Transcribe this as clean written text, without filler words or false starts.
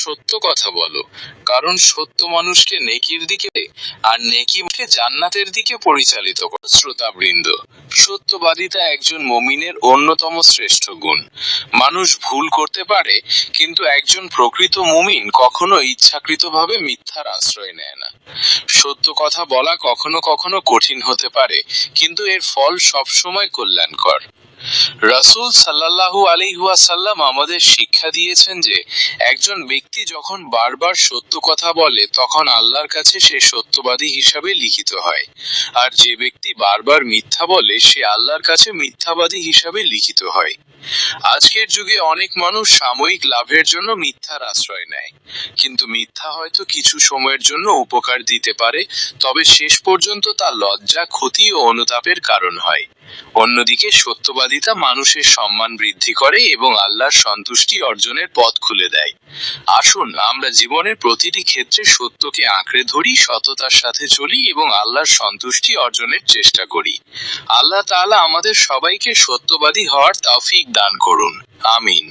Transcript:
সত্য কথা বলো, কারণ সত্য মানুষকে নেকির দিকে আর নেকিকে জান্নাতের দিকে পরিচালিত করে। শ্রোতাবৃন্দ, সত্যবাদিতা একজন মুমিনের অন্যতম শ্রেষ্ঠ গুণ। মানুষ ভুল করতে পারে, কিন্তু একজন প্রকৃত মুমিন কখনো ইচ্ছাকৃতভাবে মিথ্যার আশ্রয় নেয় না। সত্য কথা বলা কখনো কখনো কঠিন হতে পারে, কিন্তু এর ফল সবসময় কল্যাণকর। রাসূল সাল্লাল্লাহু আলাইহি ওয়াসাল্লাম আমাদের শিক্ষা দিয়েছেন যে একজন ব্যক্তি যখন বারবার সত্য কথা বলে তখন আল্লাহর কাছে সে সত্যবাদী হিসাবে লিখিত হয়, আর যে ব্যক্তি বারবার মিথ্যা বলে সে আল্লাহর কাছে মিথ্যাবাদী হিসাবে লিখিত হয়। আজকের যুগে অনেক মানুষ সাময়িক লাভের জন্য মিথ্যার আশ্রয় নেয়, কিন্তু মিথ্যা হয়তো কিছু সময়ের জন্য উপকার দিতে পারে, তবে শেষ পর্যন্ত তা লজ্জা, ক্ষতি ও অনুতাপের কারণ হয়। অন্যদিকে সত্যবাদিতা মানুষের সম্মান বৃদ্ধি করে এবং আল্লাহর সন্তুষ্টি অর্জনের পথ খুলে দেয়। আসুন আমরা জীবনের প্রতিটি ক্ষেত্রে সত্যকে আঁকড়ে ধরি, সততার সাথে চলি এবং আল্লাহর সন্তুষ্টি অর্জনের চেষ্টা করি। আল্লাহ তাআলা আমাদের সবাইকে সত্যবাদী হওয়ার তৌফিক দান করুন। আমিন।